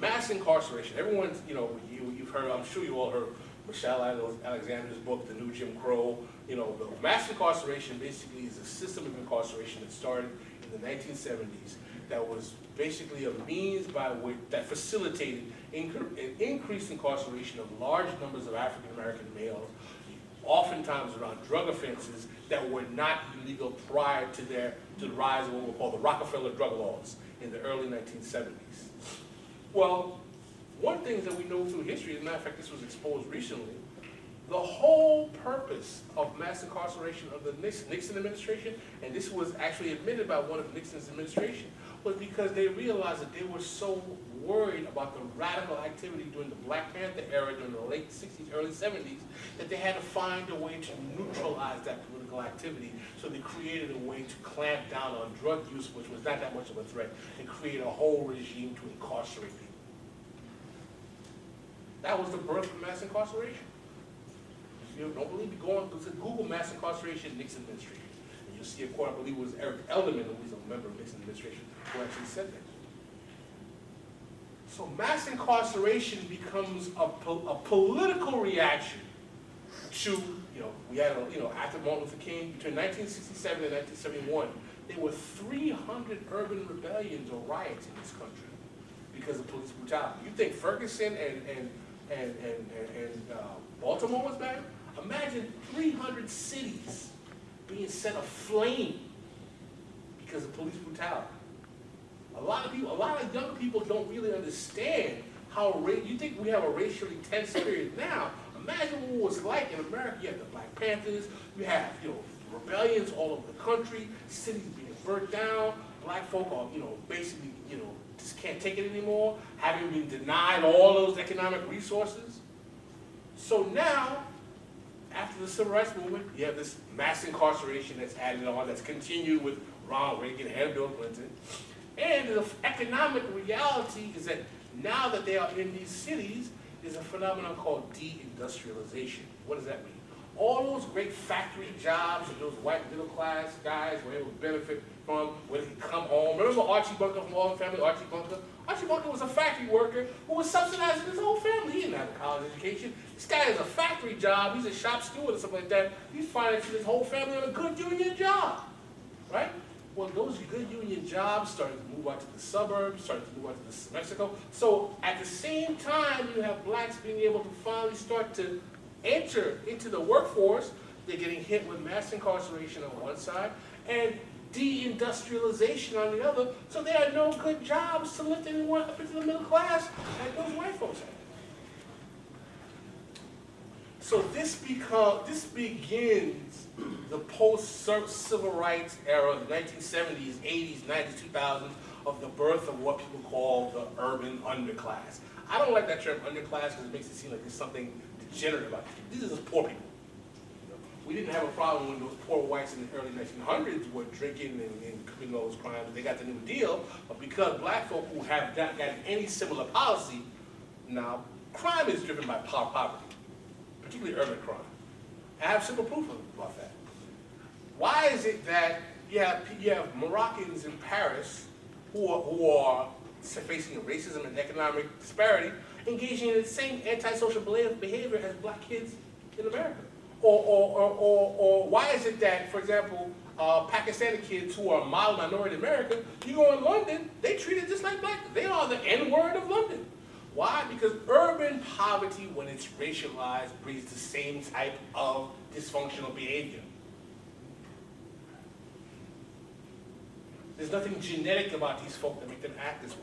Mass incarceration. Everyone's, you've heard, I'm sure you all heard Michelle Alexander's book, The New Jim Crow. The mass incarceration basically is a system of incarceration that started in the 1970s that was basically a means by which that facilitated increased incarceration of large numbers of African American males, oftentimes around drug offenses that were not illegal prior to the rise of what we'll call the Rockefeller drug laws in the early 1970s. Well, one thing that we know through history, as a matter of fact, this was exposed recently, the whole purpose of mass incarceration of the Nixon administration, and this was actually admitted by one of Nixon's administration, was because they realized that they were so worried about the radical activity during the Black Panther era during the late 60s, early 70s, that they had to find a way to neutralize that political activity. So they created a way to clamp down on drug use, which was not that much of a threat, and create a whole regime to incarcerate people. That was the birth of mass incarceration. If you don't believe me, go on to Google mass incarceration Nixon administration. And you'll see a quote, I believe it was Eric Elderman, who was a member of Nixon administration, who actually said that. So mass incarceration becomes a political reaction to, we had, after Martin Luther King, between 1967 and 1971, there were 300 urban rebellions or riots in this country because of police brutality. You think Ferguson and Baltimore was bad? Imagine 300 cities being set aflame because of police brutality. A lot of young people don't really understand how, you think we have a racially tense period now. Imagine what it was like in America. You have the Black Panthers, you have, rebellions all over the country, cities being burnt down, black folk are, basically, just can't take it anymore, having been denied all those economic resources. So now, after the Civil Rights Movement, you have this mass incarceration that's added on, that's continued with Ronald Reagan and Bill Clinton. And the economic reality is that now that they are in these cities, there's a phenomenon called deindustrialization. What does that mean? All those great factory jobs that those white middle class guys were able to benefit from when they could come home. Remember Archie Bunker from All in the Family, Archie Bunker? Archie Bunker was a factory worker who was subsidizing his whole family. He didn't have a college education. This guy has a factory job. He's a shop steward or something like that. He's financing his whole family on a good union job, right? Well, those good union jobs started to move out to the suburbs, started to move out to Mexico. So at the same time, you have blacks being able to finally start to enter into the workforce. They're getting hit with mass incarceration on one side, and deindustrialization on the other, so there are no good jobs to lift anyone up into the middle class like those white folks have. So this begins the post-civil rights era, the 1970s, 80s, 90s, 2000s, of the birth of what people call the urban underclass. I don't like that term underclass because it makes it seem like there's something degenerate about it. These are just poor people. We didn't have a problem when those poor whites in the early 1900s were drinking and committing all those crimes. They got the New Deal, but because black folk who have not got any similar policy, now crime is driven by poverty, particularly urban crime. I have simple proof about that. Why is it that you have Moroccans in Paris who are facing racism and economic disparity, engaging in the same antisocial behavior as black kids in America? Or why is it that, for example, Pakistani kids who are model minority in America, you go in London, they treat it just like black. They are the N-word of London. Why? Because urban poverty, when it's racialized, breeds the same type of dysfunctional behavior. There's nothing genetic about these folk that make them act this way.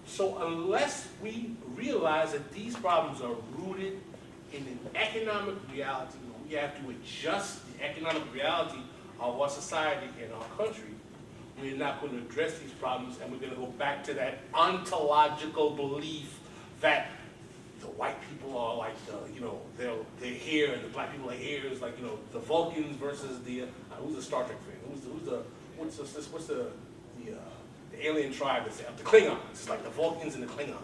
So unless we realize that these problems are rooted in an economic reality, we have to adjust the economic reality of our society and our country, we're not going to address these problems, and we're going to go back to that ontological belief that the white people are like they're here and the black people are here. It's like, the Vulcans versus the who's the Star Trek fan? What's the alien tribe that's there? The Klingons. It's like the Vulcans and the Klingons.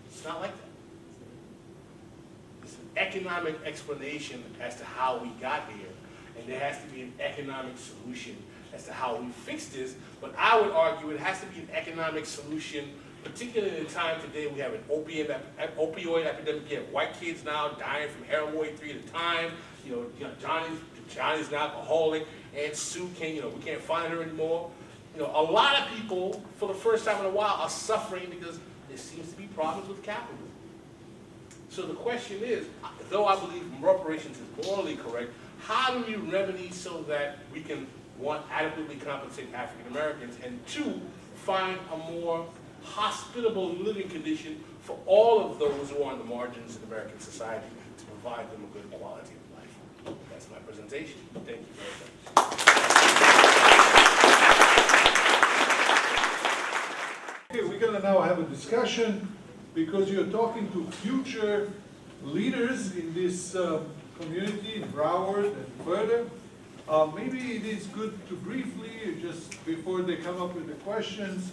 It's not like that. It's an economic explanation as to how we got here, and there has to be an economic solution as to how we fix this. But I would argue it has to be an economic solution, particularly in the time today. We have an opioid epidemic. You have white kids now dying from heroin 3 at a time. Johnny's an alcoholic. Aunt Sue we can't find her anymore. A lot of people, for the first time in a while, are suffering because there seems to be problems with capitalism. So the question is, though I believe reparations is morally correct, how do we remedy so that we can, one, adequately compensate African Americans, and two, find a more hospitable living condition for all of those who are on the margins in American society to provide them a good quality of life? That's my presentation. Thank you very much. Okay, we're going to now have a discussion because you're talking to future leaders in this community, in Broward and further. Maybe it is good to briefly, just before they come up with the questions,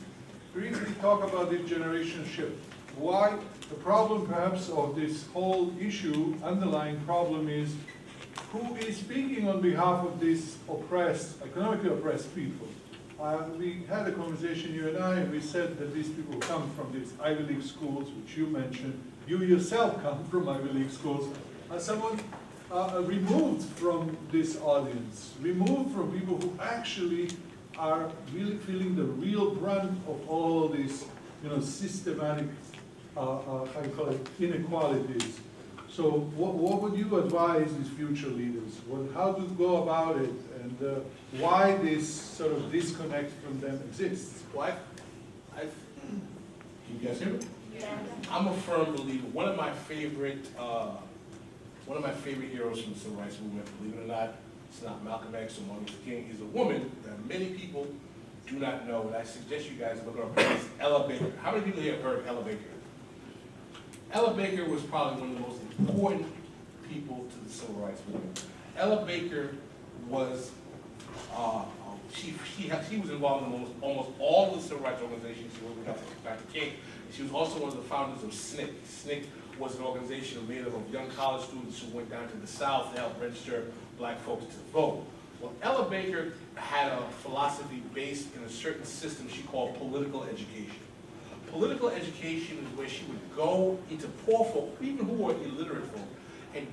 briefly talk about this generation shift. Why the problem perhaps of this whole issue, underlying problem, is who is speaking on behalf of these oppressed, economically oppressed people. We had a conversation, you and I, and we said that these people come from these Ivy League schools, which you mentioned. You yourself come from Ivy League schools. As someone removed from this audience, removed from people who actually are really feeling the real brunt of all these, systematic, inequalities. So what would you advise these future leaders? How to go about it, and why this sort of disconnect from them exists? Well, can you guys hear me? Yeah. I'm a firm believer. One of my favorite heroes from the civil rights movement, believe it or not, it's not Malcolm X or Martin Luther King. He's a woman that many people do not know, and I suggest you guys look up. It's Ella Baker. How many people here have heard of Ella Baker? Ella Baker was probably one of the most important people to the civil rights movement. Ella Baker was, she was involved in almost all of the civil rights organizations. She worked with Dr. King. She was also one of the founders of SNCC. SNCC was an organization made up of young college students who went down to the South to help register black folks to vote. Well, Ella Baker had a philosophy based in a certain system she called political education. Political education is where she would go into poor folk, even who were illiterate folk, and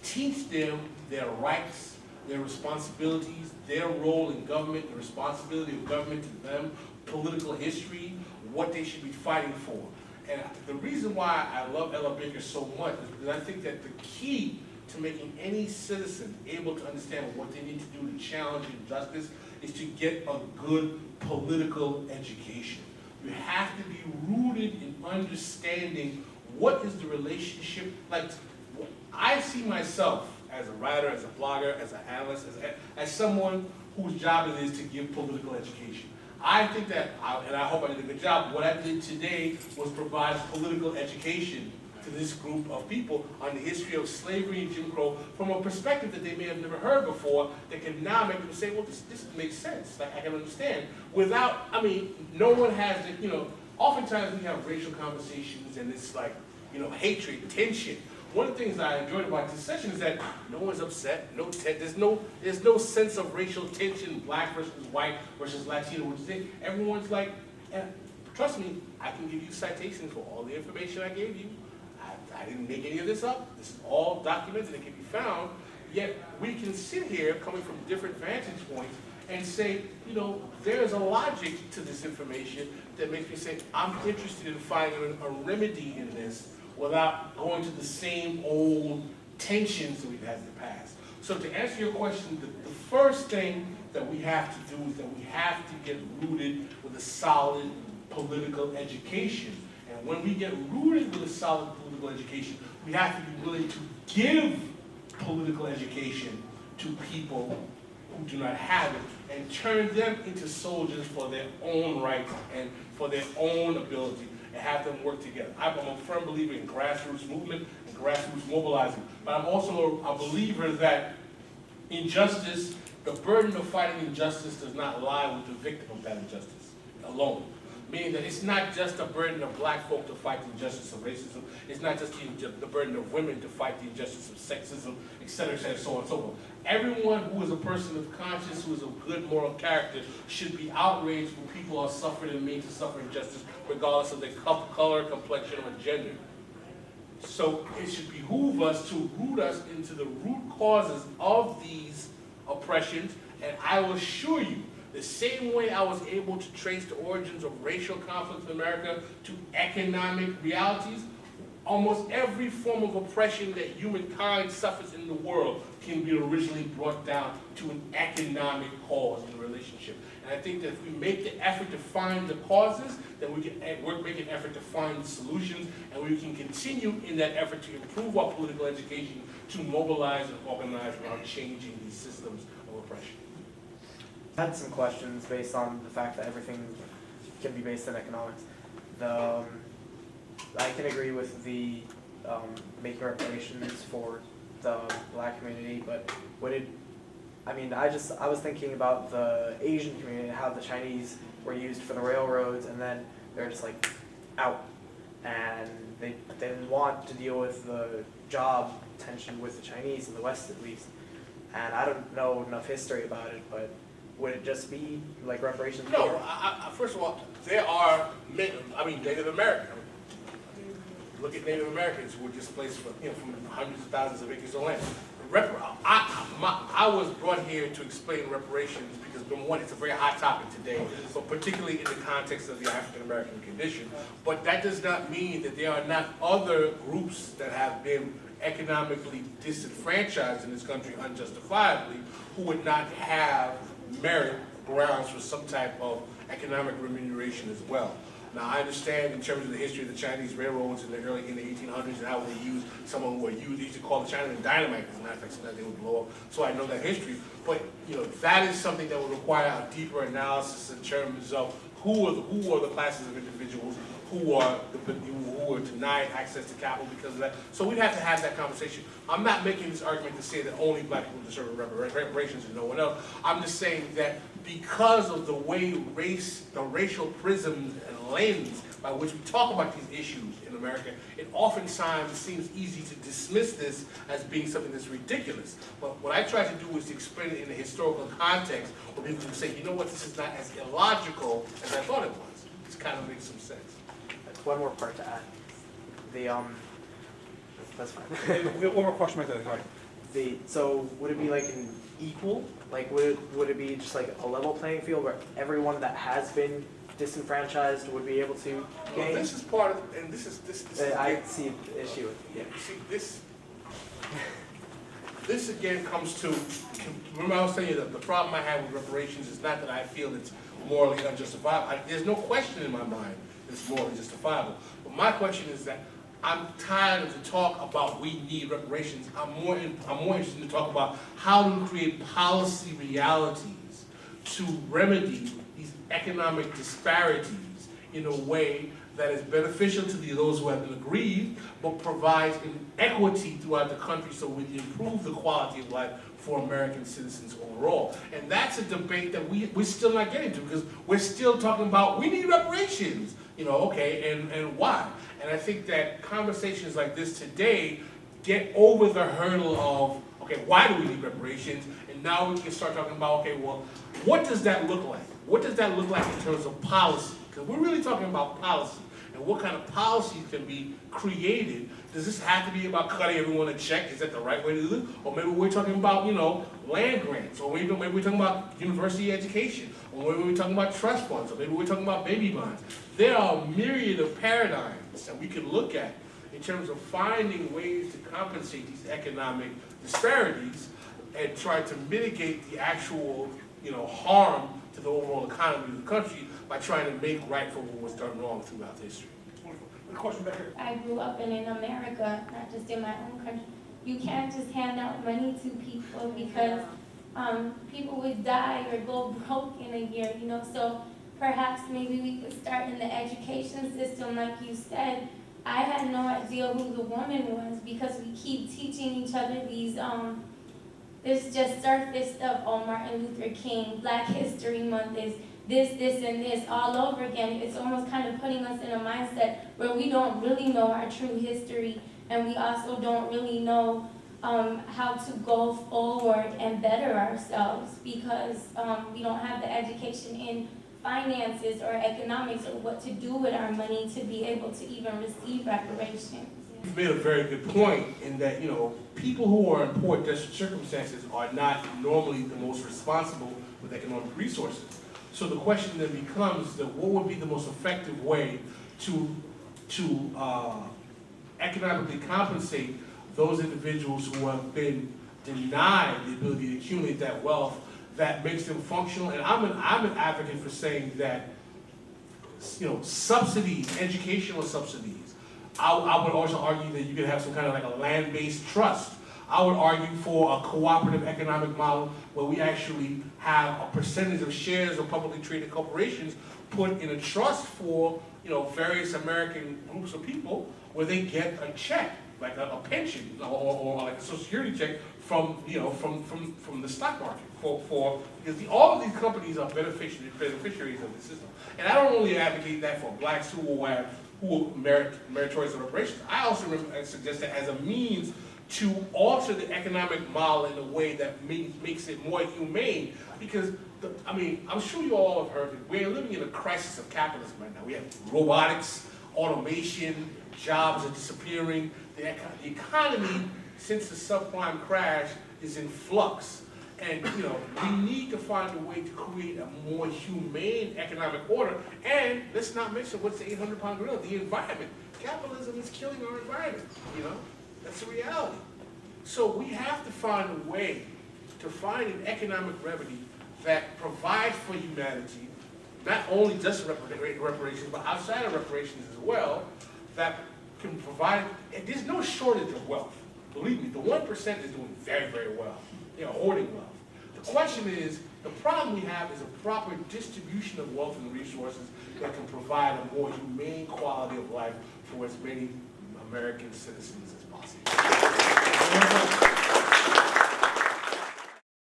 teach them their rights, their responsibilities, their role in government, the responsibility of government to them, political history, what they should be fighting for. And the reason why I love Ella Baker so much is because I think that the key to making any citizen able to understand what they need to do to challenge injustice is to get a good political education. You have to be rooted in understanding what is the relationship. Like, I see myself as a writer, as a blogger, as an analyst, as someone whose job it is to give political education. I think that, and I hope I did a good job, what I did today was provide political education to this group of people on the history of slavery and Jim Crow from a perspective that they may have never heard before, that can now make them say, well, this makes sense, like I can understand. Without, I mean, no one has, oftentimes we have racial conversations and it's like, hatred, tension. One of the things I enjoyed about this session is that no one's upset, there's no sense of racial tension, black versus white versus Latino, which is everyone's like, and trust me, I can give you citations for all the information I gave you. I didn't make any of this up. This is all documented. It can be found. Yet we can sit here coming from different vantage points and say, there's a logic to this information that makes me say, I'm interested in finding a remedy in this without going to the same old tensions that we've had in the past. So to answer your question, the first thing that we have to do is that we have to get rooted with a solid political education. And when we get rooted with a solid political education, we have to be willing to give political education to people who do not have it and turn them into soldiers for their own rights and for their own ability and have them work together. I'm a firm believer in grassroots movement and grassroots mobilizing, but I'm also a believer that injustice, the burden of fighting injustice does not lie with the victim of that injustice alone. Meaning that it's not just a burden of black folk to fight the injustice of racism. It's not just the burden of women to fight the injustice of sexism, et cetera, so on and so forth. Everyone who is a person of conscience, who is of good moral character, should be outraged when people are suffering and made to suffer injustice, regardless of their color, complexion, or gender. So it should behoove us to root us into the root causes of these oppressions, and I will assure you, the same way I was able to trace the origins of racial conflict in America to economic realities, almost every form of oppression that humankind suffers in the world can be originally brought down to an economic cause in a relationship. And I think that if we make the effort to find the causes, then we can make an effort to find the solutions, and we can continue in that effort to improve our political education to mobilize and organize around changing these systems of oppression. I had some questions based on the fact that everything can be based in economics. I can agree with the making reparations for the black community, but I was thinking about the Asian community and how the Chinese were used for the railroads, and then they're just like out, and they didn't want to deal with the job tension with the Chinese in the West at least. And I don't know enough history about it, but would it just be like reparations? No, first of all, there are Native Americans. Look at Native Americans who were displaced from hundreds of thousands of acres of land. I was brought here to explain reparations because, number one, it's a very hot topic today, but particularly in the context of the African American condition. But that does not mean that there are not other groups that have been economically disenfranchised in this country unjustifiably who would not have merit grounds for some type of economic remuneration as well. Now, I understand in terms of the history of the Chinese railroads in the 1800s and how they used someone who used to call the Chinaman dynamite, as a matter of fact, so that they would blow up. So I know that history. But that is something that would require a deeper analysis in terms of who are the classes of individuals who are denied access to capital because of that. So we'd have to have that conversation. I'm not making this argument to say that only black people deserve reparations and no one else. I'm just saying that because of the way the racial prisms and lens by which we talk about these issues in America, it oftentimes seems easy to dismiss this as being something that's ridiculous. But what I try to do is to explain it in a historical context where people can say, you know what, this is not as illogical as I thought it was. This kind of makes some sense. One more part to add. That's fine. One more question right there. So would it be like an equal? Like would it be just like a level playing field where everyone that has been disenfranchised would be able to gain? Well, this is part of, and this is I see the issue with See, this, this again comes to, remember I was telling you that the problem I have with reparations is not that I feel it's morally unjustifiable. There's no question in my mind that it's morally justifiable. But my question is that I'm tired of the talk about we need reparations. I'm more interested in to talk about how to create policy realities to remedy these economic disparities in a way that is beneficial to those who have been aggrieved, but provides an equity throughout the country so we improve the quality of life for American citizens overall. And that's a debate that we're still not getting to, because we're still talking about we need reparations, okay, and why? And I think that conversations like this today get over the hurdle of, okay, why do we need reparations? And now we can start talking about, okay, well, what does that look like? What does that look like in terms of policy? Because we're really talking about policy. And what kind of policies can be created? Does this have to be about cutting everyone a check? Is that the right way to do it? Or maybe we're talking about, land grants. Or maybe we're talking about university education. Or maybe we're talking about trust funds. Or maybe we're talking about baby bonds. There are a myriad of paradigms that we can look at in terms of finding ways to compensate these economic disparities and try to mitigate the actual, harm to the overall economy of the country by trying to make right for what was done wrong throughout history. The question back here. I grew up in America, not just in my own country. You can't just hand out money to people because people would die or go broke in a year, So perhaps maybe we could start in the education system, like you said. I had no idea who the woman was because we keep teaching each other these this just surface stuff. Oh, Martin Luther King, Black History Month is this, and this all over again. It's almost kind of putting us in a mindset where we don't really know our true history, and we also don't really know how to go forward and better ourselves because we don't have the education in finances or economics or what to do with our money to be able to even receive reparations. You've made a very good point in that, people who are in poor desperate circumstances are not normally the most responsible with economic resources. So the question then becomes that what would be the most effective way to economically compensate those individuals who have been denied the ability to accumulate that wealth that makes them functional. And I'm an advocate for saying that, subsidies, educational subsidies. I would also argue that you could have some kind of like a land-based trust. I would argue for a cooperative economic model where we actually have a percentage of shares of publicly traded corporations put in a trust for, various American groups of people where they get a check, like a pension or like a Social Security check from the stock market because all of these companies are beneficiaries of the system. And I don't only advocate that for blacks who are meritorious of reparations. I also suggest that as a means to alter the economic model in a way that makes it more humane. Because, I'm sure you all have heard that we're living in a crisis of capitalism right now. We have robotics, automation, jobs are disappearing. The economy, since the subprime crash, is in flux. And, we need to find a way to create a more humane economic order. And let's not mention what's the 800-pound gorilla, the environment. Capitalism is killing our environment, That's the reality. So we have to find a way to find an economic remedy that provides for humanity, not only just reparations, but outside of reparations as well, that can provide, and there's no shortage of wealth. Believe me, the 1% is doing very, very well. They're hoarding wealth. The question is, the problem we have is a proper distribution of wealth and resources that can provide a more humane quality of life for as many American citizens as possible.